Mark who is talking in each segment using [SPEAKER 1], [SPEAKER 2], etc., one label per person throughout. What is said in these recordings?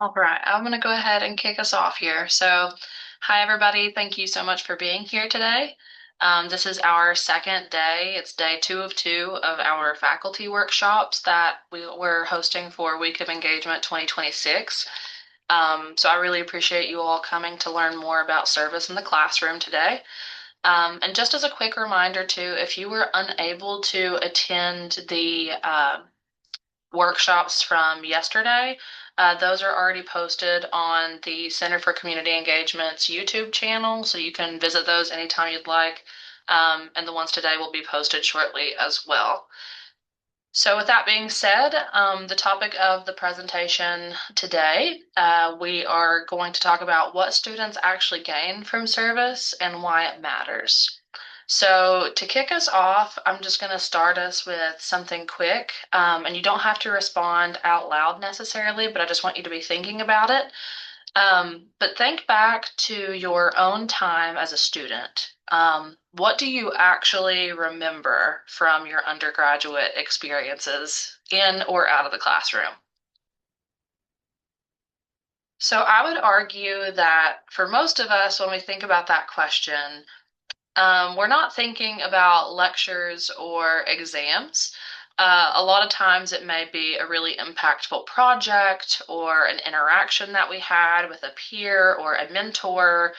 [SPEAKER 1] All right, I'm going to go ahead and kick us off here. So, hi everybody. Thank you so much for being here today. This is our second day. It's day two of two of our faculty workshops that we're hosting for Week of Engagement 2026. So I really appreciate you all coming to learn more about service in the classroom today. And just as a quick reminder too, if you were unable to attend the workshops from yesterday. Those are already posted on the Center for Community Engagement's YouTube channel, so you can visit those anytime you'd like. And the ones today will be posted shortly as well. So with that being said, the topic of the presentation today, we are going to talk about what students actually gain from service and why it matters. So to kick us off, I'm just going to start us with something quick, and you don't have to respond out loud necessarily, but I just want you to be thinking about it. But think back to your own time as a student. What do you actually remember from your undergraduate experiences in or out of the classroom? So I would argue that for most of us, when we think about that question, we're not thinking about lectures or exams. A lot of times it may be a really impactful project or an interaction that we had with a peer or a mentor,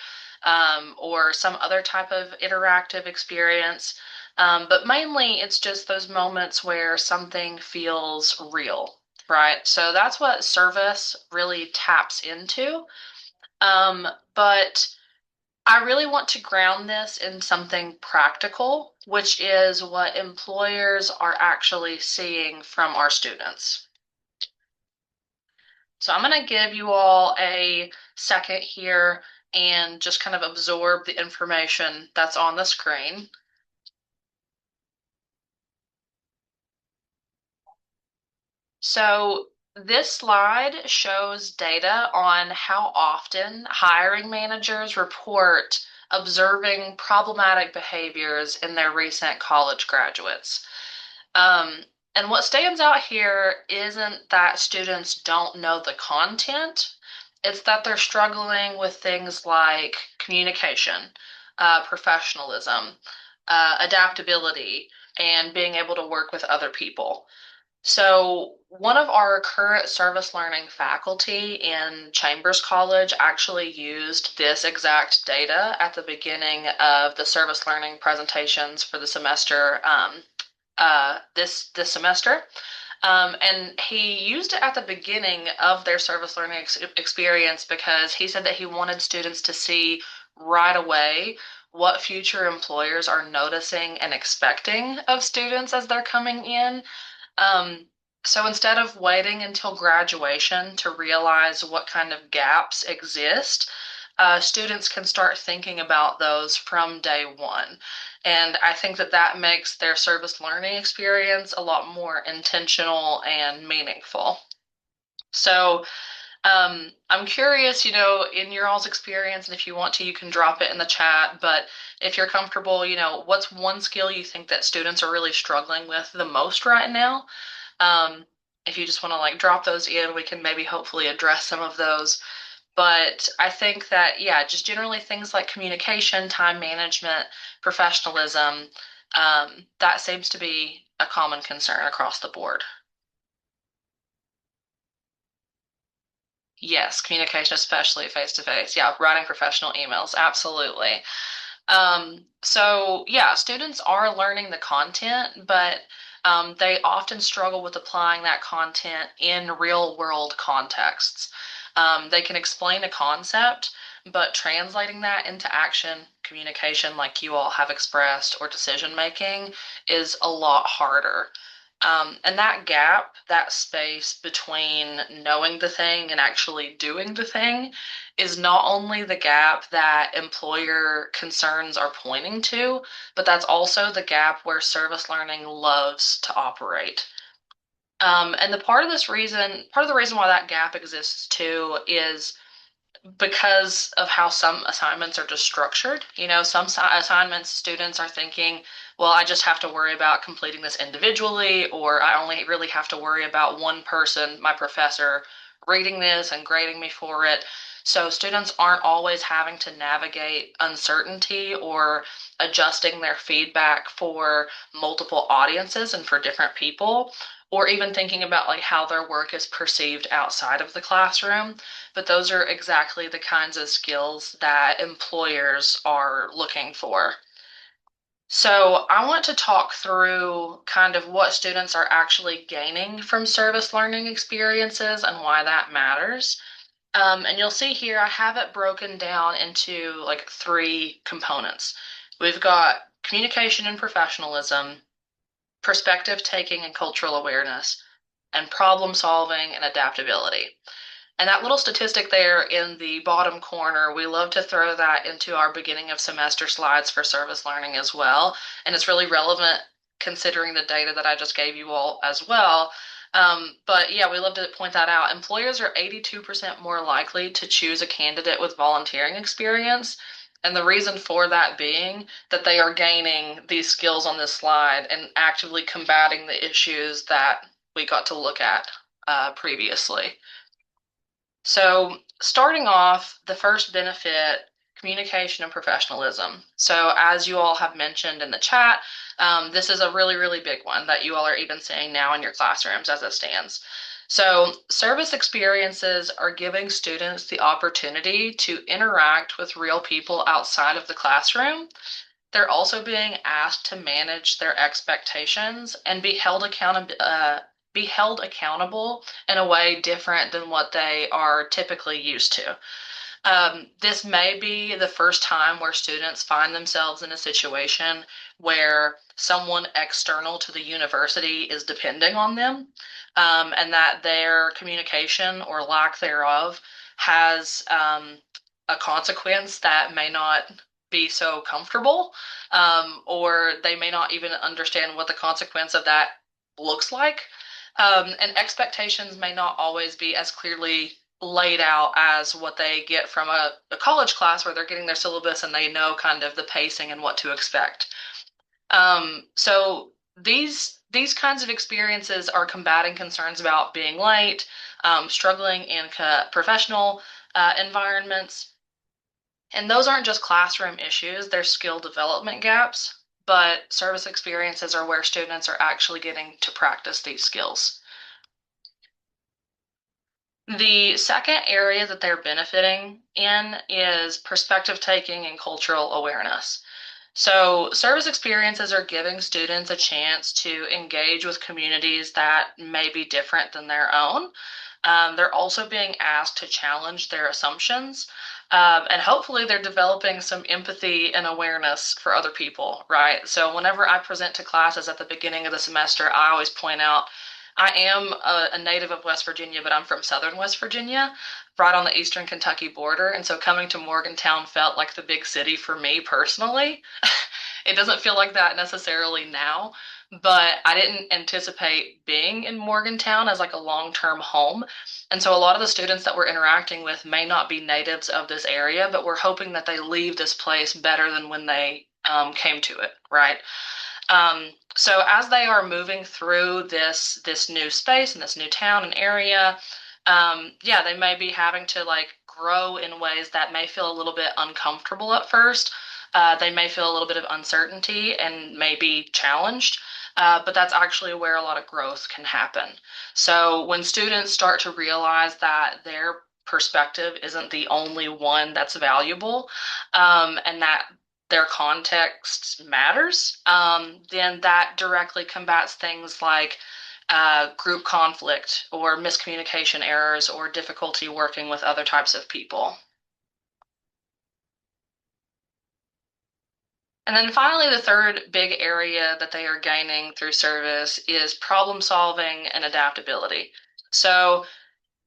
[SPEAKER 1] or some other type of interactive experience. But mainly it's just those moments where something feels real, right? So that's what service really taps into. But I really want to ground this in something practical, which is what employers are actually seeing from our students. So I'm going to give you all a second here and just kind of absorb the information that's on the screen. So this slide shows data on how often hiring managers report observing problematic behaviors in their recent college graduates. Um, and what stands out here isn't that students don't know the content, it's that they're struggling with things like communication, professionalism, adaptability, and being able to work with other people. So, one of our current service learning faculty in Chambers College actually used this exact data at the beginning of the service learning presentations for the semester, this semester. And he used it at the beginning of their service learning experience because he said that he wanted students to see right away what future employers are noticing and expecting of students as they're coming in. um, so instead of waiting until graduation to realize what kind of gaps exist, students can start thinking about those from day one. And I think that that makes their service learning experience a lot more intentional and meaningful. So I'm curious, in your all's experience, and if you want to, you can drop it in the chat. But if you're comfortable, what's one skill you think that students are really struggling with the most right now? Um, if you just want to like drop those in, we can maybe hopefully address some of those. But I think that, yeah, just generally things like communication, time management, professionalism, that seems to be a common concern across the board. Yes, communication, especially face to face. Yeah, writing professional emails, absolutely. So yeah, students are learning the content, but they often struggle with applying that content in real world contexts. They can explain a concept, but translating that into action, communication, like you all have expressed, or decision making is a lot harder. And that gap, that space between knowing the thing and actually doing the thing, is not only the gap that employer concerns are pointing to, but that's also the gap where service learning loves to operate. And part of the reason why that gap exists too is because of how some assignments are just structured. Some assignments, students are thinking, well, I just have to worry about completing this individually, or I only really have to worry about one person, my professor, reading this and grading me for it. So students aren't always having to navigate uncertainty or adjusting their feedback for multiple audiences and for different people, or even thinking about like how their work is perceived outside of the classroom. But those are exactly the kinds of skills that employers are looking for. So I want to talk through kind of what students are actually gaining from service learning experiences and why that matters. And you'll see here I have it broken down into like three components. We've got communication and professionalism, perspective taking and cultural awareness, and problem solving and adaptability. And that little statistic there in the bottom corner, we love to throw that into our beginning of semester slides for service learning as well. And it's really relevant considering the data that I just gave you all as well. But yeah, we love to point that out. Employers are 82% more likely to choose a candidate with volunteering experience. And the reason for that being that they are gaining these skills on this slide and actively combating the issues that we got to look at previously. So, starting off, the first benefit, communication and professionalism. So, as you all have mentioned in the chat, this is a really, really big one that you all are even seeing now in your classrooms as it stands. So, service experiences are giving students the opportunity to interact with real people outside of the classroom. They're also being asked to manage their expectations and be held accountable in a way different than what they are typically used to. This may be the first time where students find themselves in a situation where someone external to the university is depending on them, and that their communication or lack thereof has a consequence that may not be so comfortable, or they may not even understand what the consequence of that looks like. And expectations may not always be as clearly laid out as what they get from a college class where they're getting their syllabus and they know kind of the pacing and what to expect. So these kinds of experiences are combating concerns about being late, struggling in professional environments, and those aren't just classroom issues; they're skill development gaps. But service experiences are where students are actually getting to practice these skills. The second area that they're benefiting in is perspective taking and cultural awareness. So, service experiences are giving students a chance to engage with communities that may be different than their own. They're also being asked to challenge their assumptions. And hopefully, they're developing some empathy and awareness for other people, right? So, whenever I present to classes at the beginning of the semester, I always point out I am a native of West Virginia, but I'm from southern West Virginia, right on the eastern Kentucky border. And so coming to Morgantown felt like the big city for me personally. It doesn't feel like that necessarily now, but I didn't anticipate being in Morgantown as like a long-term home. And so a lot of the students that we're interacting with may not be natives of this area, but we're hoping that they leave this place better than when they came to it, right? So as they are moving through this new space and this new town and area, yeah, they may be having to like grow in ways that may feel a little bit uncomfortable at first. They may feel a little bit of uncertainty and may be challenged. But that's actually where a lot of growth can happen. So when students start to realize that their perspective isn't the only one that's valuable, and that their context matters, then that directly combats things like group conflict or miscommunication errors or difficulty working with other types of people. And then finally, the third big area that they are gaining through service is problem solving and adaptability. So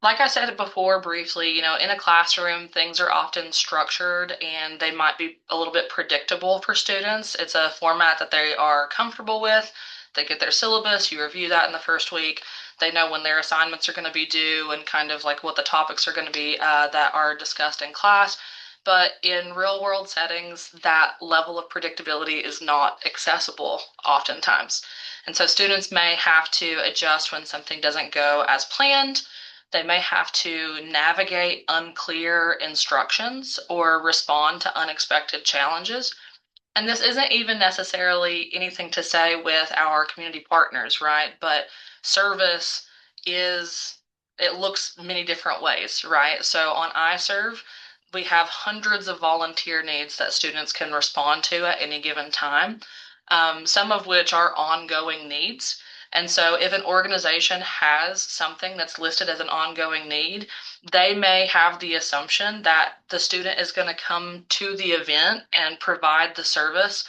[SPEAKER 1] like I said before briefly, in a classroom, things are often structured and they might be a little bit predictable for students. It's a format that they are comfortable with. They get their syllabus, you review that in the first week. They know when their assignments are going to be due and kind of like what the topics are going to be that are discussed in class. But in real world settings, that level of predictability is not accessible oftentimes. And so students may have to adjust when something doesn't go as planned, They may have to navigate unclear instructions or respond to unexpected challenges. And this isn't even necessarily anything to say with our community partners, right? But service is, it looks many different ways, right? So on iServe, we have hundreds of volunteer needs that students can respond to at any given time, some of which are ongoing needs. And so if an organization has something that's listed as an ongoing need, they may have the assumption that the student is going to come to the event and provide the service,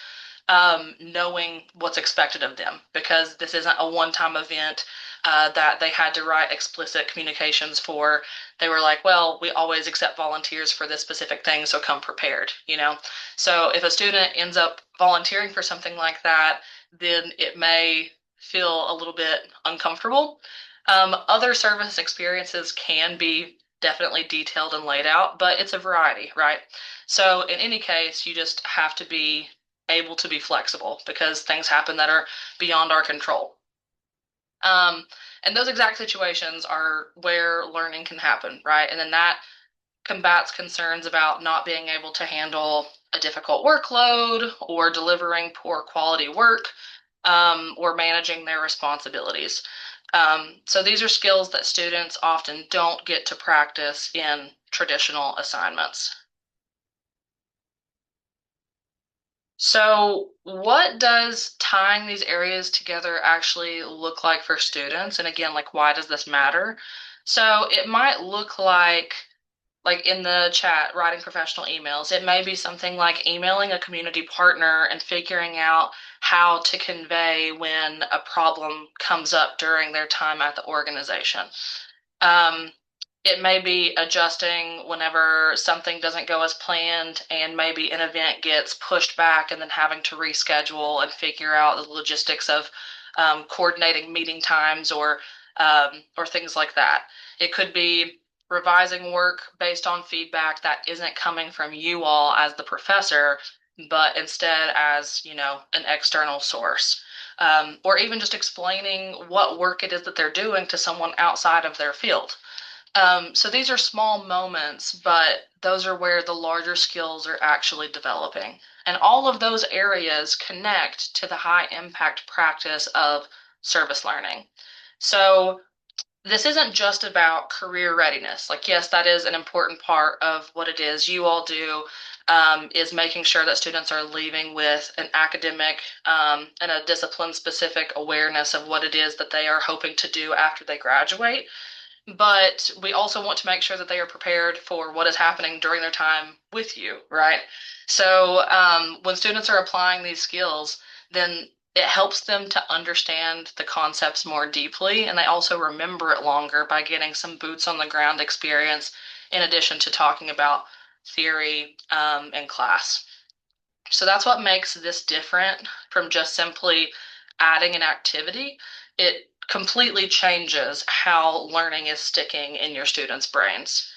[SPEAKER 1] knowing what's expected of them, because this isn't a one-time event that they had to write explicit communications for. They were like, well, we always accept volunteers for this specific thing, so come prepared, you know? So if a student ends up volunteering for something like that, then it may feel a little bit uncomfortable. Other service experiences can be definitely detailed and laid out, but it's a variety, right? So in any case, you just have to be able to be flexible because things happen that are beyond our control. Um, and those exact situations are where learning can happen, right? And then that combats concerns about not being able to handle a difficult workload or delivering poor quality work, or managing their responsibilities. So these are skills that students often don't get to practice in traditional assignments. So, what does tying these areas together actually look like for students? And again, like, why does this matter? So, it might look like in the chat, writing professional emails. It may be something like emailing a community partner and figuring out how to convey when a problem comes up during their time at the organization. Um, it may be adjusting whenever something doesn't go as planned and maybe an event gets pushed back and then having to reschedule and figure out the logistics of coordinating meeting times or things like that. It could be revising work based on feedback that isn't coming from you all as the professor, but instead as, you know, an external source. Or even just explaining what work it is that they're doing to someone outside of their field. So these are small moments, but those are where the larger skills are actually developing. And all of those areas connect to the high impact practice of service learning. So this isn't just about career readiness. Like, yes, that is an important part of what it is you all do, is making sure that students are leaving with an academic and a discipline specific awareness of what it is that they are hoping to do after they graduate. But we also want to make sure that they are prepared for what is happening during their time with you, right? So when students are applying these skills, then it helps them to understand the concepts more deeply, and they also remember it longer by getting some boots on the ground experience in addition to talking about theory in class. So that's what makes this different from just simply adding an activity. It completely changes how learning is sticking in your students' brains.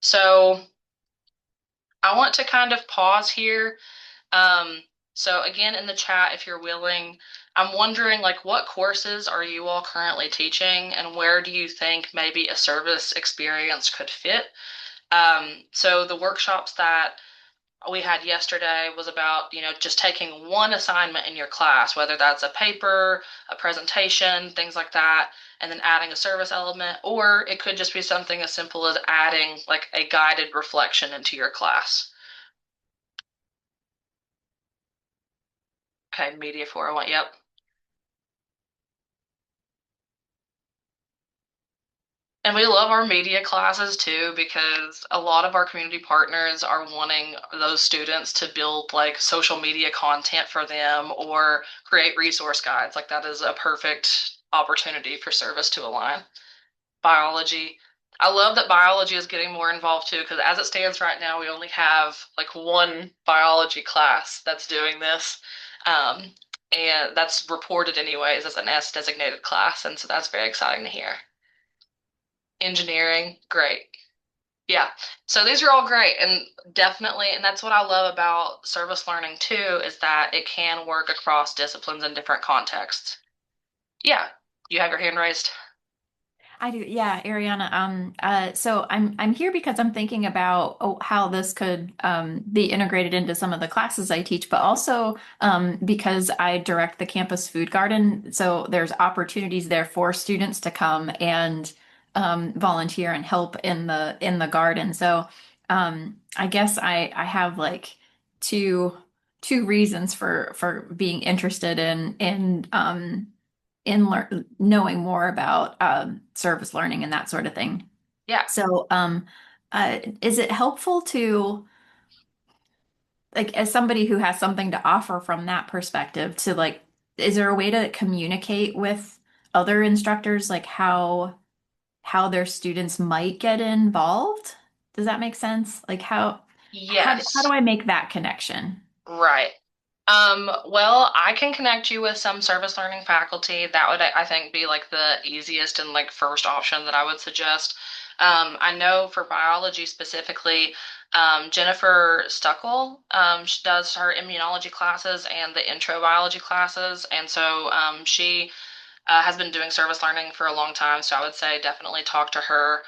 [SPEAKER 1] So I want to kind of pause here. So again, in the chat, if you're willing, I'm wondering like what courses are you all currently teaching and where do you think maybe a service experience could fit? So the workshops that we had yesterday was about, you know, just taking one assignment in your class, whether that's a paper, a presentation, things like that, and then adding a service element, or it could just be something as simple as adding like a guided reflection into your class. Okay, Media 401, yep. And we love our media classes too because a lot of our community partners are wanting those students to build like social media content for them or create resource guides. Like that is a perfect opportunity for service to align. Biology. I love that biology is getting more involved too because as it stands right now, we only have like one biology class that's doing this. Um, and that's reported anyways as an S designated class. And so that's very exciting to hear. Engineering, great. Yeah. So these are all great and definitely, and that's what I love about service learning too, is that it can work across disciplines and different contexts. Yeah. You have your hand raised.
[SPEAKER 2] I do. Yeah, Ariana. So I'm here because I'm thinking about how this could be integrated into some of the classes I teach, but also because I direct the campus food garden. So there's opportunities there for students to come and volunteer and help in the garden. So I guess I have like two two reasons for being interested in knowing more about service learning and that sort of thing.
[SPEAKER 1] Yeah.
[SPEAKER 2] So, is it helpful to, like, as somebody who has something to offer from that perspective, to like, is there a way to communicate with other instructors, like how their students might get involved? Does that make sense? Like, how do
[SPEAKER 1] Yes.
[SPEAKER 2] I make that connection?
[SPEAKER 1] Right. Well, I can connect you with some service learning faculty. That would, I think, be like the easiest and like first option that I would suggest. I know for biology specifically, Jennifer Stuckel, she does her immunology classes and the intro biology classes, and so she has been doing service learning for a long time, so I would say definitely talk to her.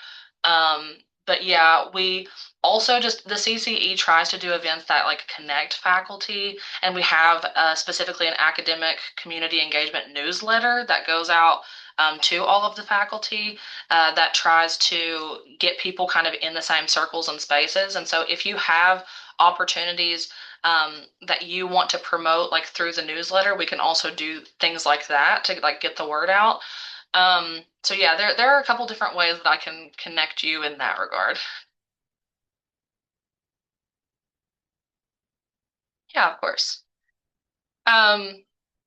[SPEAKER 1] But yeah, we also just the CCE tries to do events that like connect faculty, and we have specifically an academic community engagement newsletter that goes out to all of the faculty that tries to get people kind of in the same circles and spaces. And so if you have opportunities that you want to promote like through the newsletter, we can also do things like that to like get the word out. So yeah, there are a couple different ways that I can connect you in that regard. Yeah, of course. Um,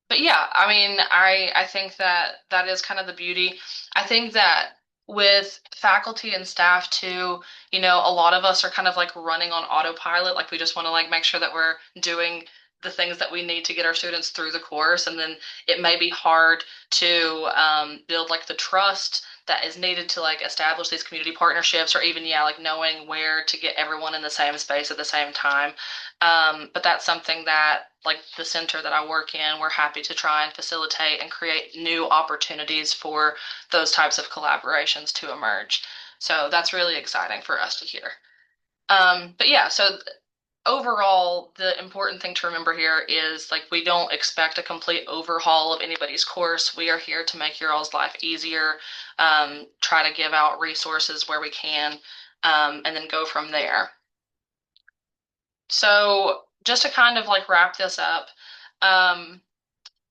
[SPEAKER 1] but yeah, I mean, I think that that is kind of the beauty. I think that with faculty and staff too, a lot of us are kind of like running on autopilot. Like we just want to like make sure that we're doing the things that we need to get our students through the course, and then it may be hard to build like the trust that is needed to like establish these community partnerships, or even yeah, like knowing where to get everyone in the same space at the same time. But that's something that, like the center that I work in, we're happy to try and facilitate and create new opportunities for those types of collaborations to emerge. So that's really exciting for us to hear. But yeah, so overall, the important thing to remember here is like we don't expect a complete overhaul of anybody's course. We are here to make your all's life easier, try to give out resources where we can, and then go from there. So just to kind of like wrap this up, um,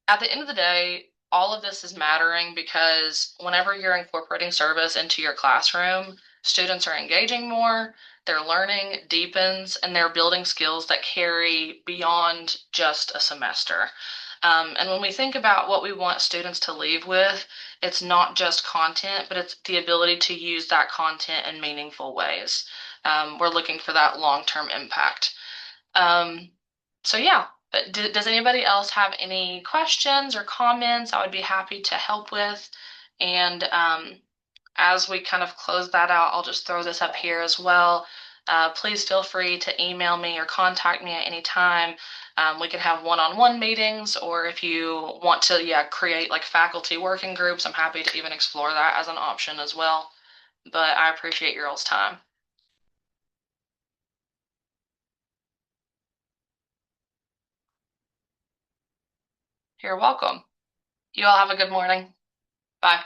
[SPEAKER 1] at the end of the day, all of this is mattering because whenever you're incorporating service into your classroom, students are engaging more, their learning deepens, and they're building skills that carry beyond just a semester. And when we think about what we want students to leave with, it's not just content, but it's the ability to use that content in meaningful ways. We're looking for that long-term impact. Um, so yeah, but does anybody else have any questions or comments? I would be happy to help with. And as we kind of close that out, I'll just throw this up here as well. Please feel free to email me or contact me at any time. We can have one-on-one meetings, or if you want to, yeah, create like faculty working groups, I'm happy to even explore that as an option as well. But I appreciate your all's time. You're welcome. You all have a good morning. Bye.